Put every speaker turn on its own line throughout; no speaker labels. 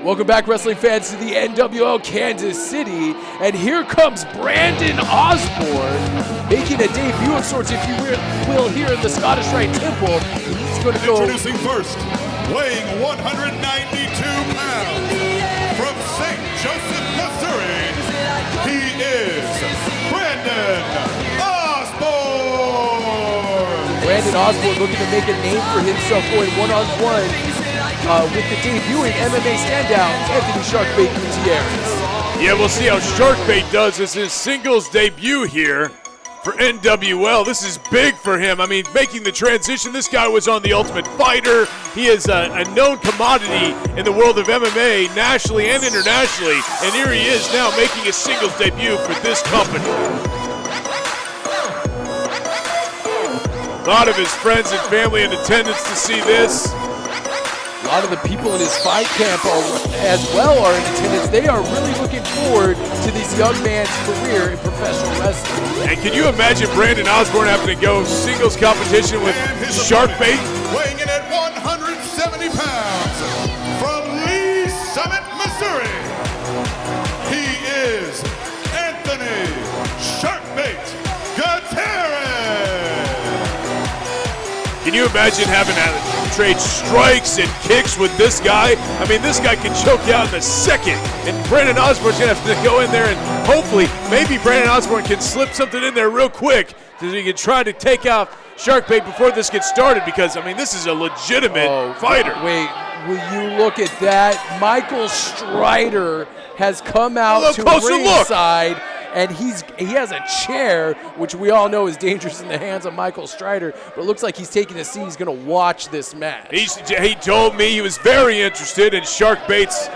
Welcome back, wrestling fans, to the NWL Kansas City. And here comes Brandon Osborn, making a debut of sorts, if you will, here in the Scottish Rite Temple. He's going to go.
Introducing first, weighing 192 pounds, from St. Joseph, Missouri, he is Brandon Osborn.
Brandon Osborn looking to make a name for himself, going one-on-one with the debuting MMA standout, Anthony Sharkbait Gutierrez.
Yeah, we'll see how Sharkbait does as his singles debut here for NWL. This is big for him. I mean, making the transition. This guy was on The Ultimate Fighter. He is a known commodity in the world of MMA, nationally and internationally. And here he is now making his singles debut for this company. A lot of his friends and family in attendance to see this.
A lot of the people in his fight camp as well are in attendance. They are really looking forward to this young man's career in professional wrestling.
And can you imagine Brandon Osborn having to go singles competition with Sharkbait?
Weighing in at 170 pounds, from Lee Summit, Missouri, he is Anthony Sharkbait Gutierrez.
Can you imagine having to trade strikes and kicks with this guy? I mean, this guy can choke you out in a second. And Brandon Osborn's going to have to go in there and hopefully, maybe Brandon Osborn can slip something in there real quick so he can try to take out Sharkbait before this gets started, because, I mean, this is a legitimate fighter.
Wait, will you look at that? Michael Strider has come out to ringside. And he has a chair, which we all know is dangerous in the hands of Michael Strider, but it looks like he's taking a seat. He's going to watch this match.
He told me he was very interested in Sharkbait's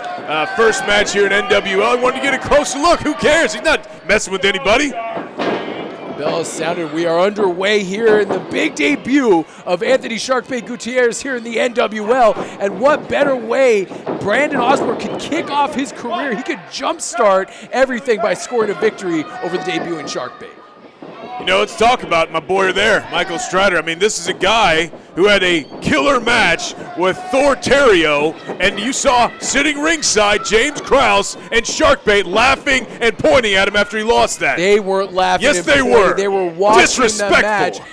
first match here in NWL. He wanted to get a closer look. Who cares? He's not messing with anybody.
Bell has sounded. We are underway here in the big debut of Anthony Sharkbait Gutierrez here in the NWL. And what better way Brandon Osborn could kick off his career? He could jumpstart everything by scoring a victory over the debuting Sharkbait.
You know, let's talk about my boy there, Michael Strider. I mean, this is a guy who had a killer match with Thor Terrio, and you saw sitting ringside James Krause and Sharkbait laughing and pointing at him after he lost that.
They weren't laughing.
Yes, they were.
They were watching
disrespectful.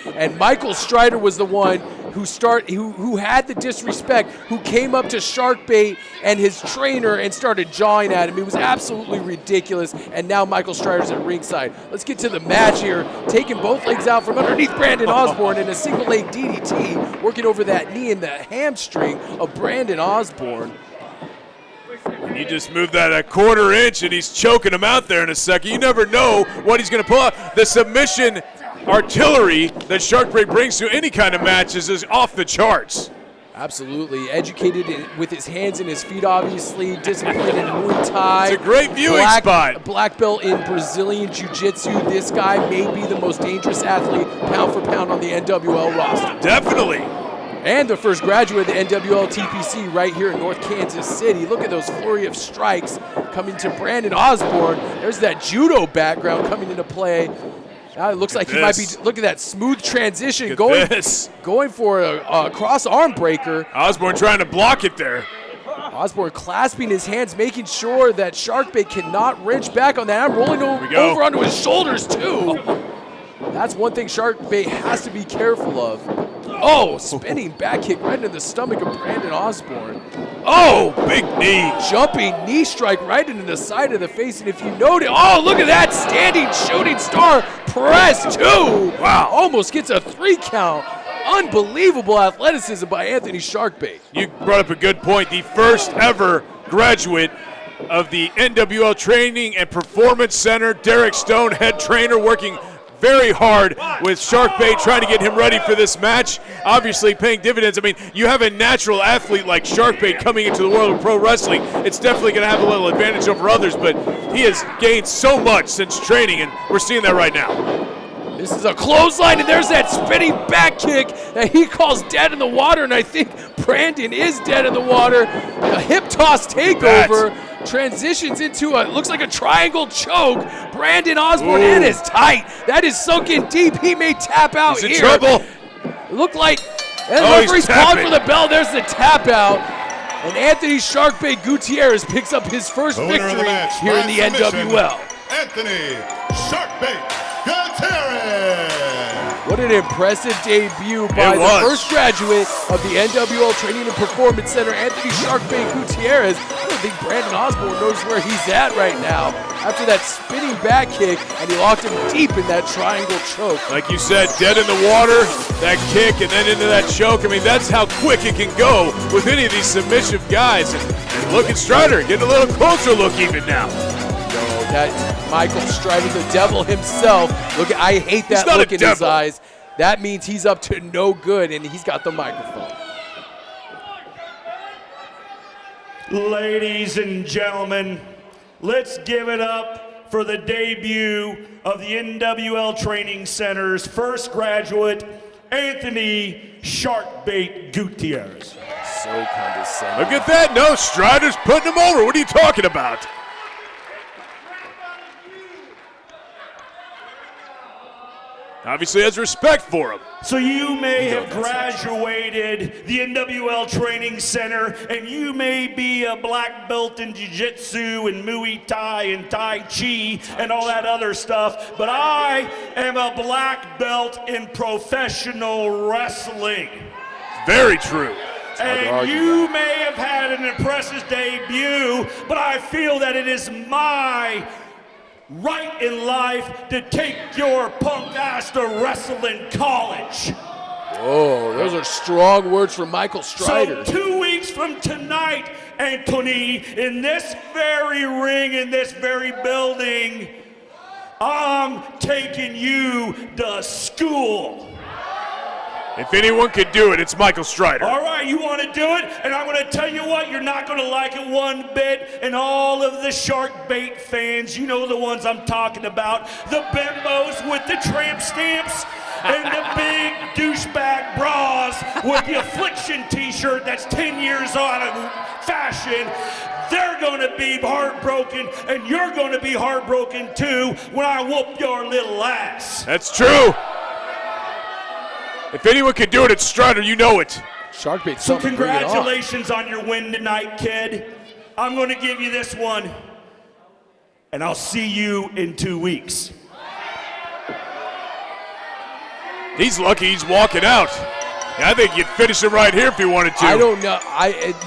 the match, and Michael Strider was the one who had the disrespect, who came up to Sharkbait and his trainer and started jawing at him. It was absolutely ridiculous, and now Michael Strider's at ringside. Let's get to the match here, taking both legs out from underneath Brandon Osborn in a single leg DDT, working over that knee and the hamstring of Brandon Osborn.
You just move that a quarter inch and he's choking him out there in a second. You never know what he's going to pull out. The submission artillery that Sharkbait brings to any kind of matches is off the charts.
Absolutely. Educated with his hands and his feet, obviously. Disciplined in Muay Thai.
It's a great viewing spot.
Black belt in Brazilian Jiu-Jitsu. This guy may be the most dangerous athlete, pound for pound, on the NWL roster.
Definitely.
And the first graduate of the NWL TPC right here in North Kansas City. Look at those flurry of strikes coming to Brandon Osborn. There's that judo background coming into play. Now it looks like he might be. Look at that smooth transition, going for a cross arm breaker.
Osborn trying to block it there.
Osborn clasping his hands, making sure that Sharkbait cannot wrench back on that. I'm rolling over onto his shoulders too. That's one thing Sharkbait has to be careful of. Oh, spinning back kick right into the stomach of Brandon Osborn.
Oh, big knee.
Jumping knee strike right into the side of the face. And if you notice, oh, look at that standing shooting star press too. Wow, almost gets a 3 count. Unbelievable athleticism by Anthony Sharkbait.
You brought up a good point. The first ever graduate of the NWL Training and Performance Center, Derek Stone, head trainer, working very hard with Sharkbait, trying to get him ready for this match. Obviously paying dividends. I mean, you have a natural athlete like Sharkbait coming into the world of pro wrestling. It's definitely going to have a little advantage over others, but he has gained so much since training, and we're seeing that right now.
This is a clothesline, and there's that spinning back kick that he calls dead in the water, and I think Brandon is dead in the water. A hip toss takeover. Transitions into looks like a triangle choke. Brandon Osborn, it is tight. That is sunken deep. He may tap out here.
He's in trouble.
It looked like, and the referee's calling for the bell. There's the tap out. And Anthony Sharkbait Gutierrez picks up his first
The winner of the
victory
match
here
by
in the
submission,
NWL.
Anthony Sharkbait Gutierrez.
What an impressive debut by the first graduate of the NWL Training and Performance Center, Anthony Sharkbait Gutierrez. I don't think Brandon Osborn knows where he's at right now after that spinning back kick, and he locked him deep in that triangle choke.
Like you said, dead in the water, that kick, and then into that choke. I mean, that's how quick it can go with any of these submissive guys. And look at Strider, getting a little closer look even now.
That's Michael Strider, the devil himself. Look, I hate that look in his eyes. That means he's up to no good, and he's got the microphone.
Ladies and gentlemen, let's give it up for the debut of the NWL Training Center's first graduate, Anthony Sharkbait Gutierrez.
So condescending.
Look at that. No, Strider's putting him over. What are you talking about? Obviously has respect for him.
So you may have graduated the NWL Training Center, and you may be a black belt in Jiu-Jitsu and Muay Thai and Tai Chi and all that other stuff, but I am a black belt in professional wrestling.
Very true.
And you may have had an impressive debut, but I feel that it is my right in life to take your punk ass to wrestling college.
Oh, those are strong words from Michael Strider.
So 2 weeks from tonight, Anthony, in this very ring, in this very building, I'm taking you to school.
If anyone could do it, it's Michael Strider.
All right, you want to do it? And I'm going to tell you what, you're not going to like it one bit. And all of the Sharkbait fans, you know the ones I'm talking about, the bimbos with the tramp stamps and the big douchebag bras with the Affliction t-shirt that's 10 years out of fashion. They're going to be heartbroken, and you're going to be heartbroken too when I whoop your little ass.
That's true. If anyone could do it, it's Strider. You know it.
Sharkbait.
So congratulations on your win tonight, kid. I'm going to give you this one, and I'll see you in 2 weeks.
He's lucky he's walking out. I think you'd finish him right here if you wanted to.
I don't know.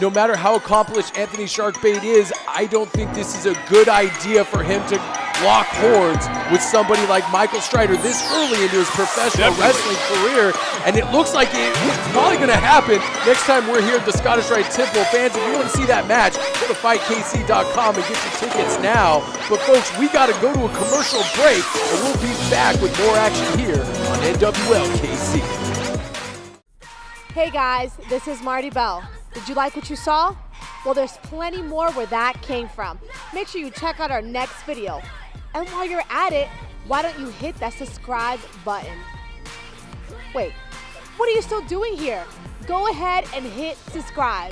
No matter how accomplished Anthony Sharkbait is, I don't think this is a good idea for him to lock horns with somebody like Michael Strider this early into his professional wrestling career. And it looks like it's probably going to happen next time we're here at the Scottish Rite Temple. Fans, if you want to see that match, go to FightKC.com and get your tickets now. But folks, we got to go to a commercial break, and we'll be back with more action here on NWL KC.
Hey guys, this is Marty Bell. Did you like what you saw? Well, there's plenty more where that came from. Make sure you check out our next video. And while you're at it, why don't you hit that subscribe button? Wait, what are you still doing here? Go ahead and hit subscribe.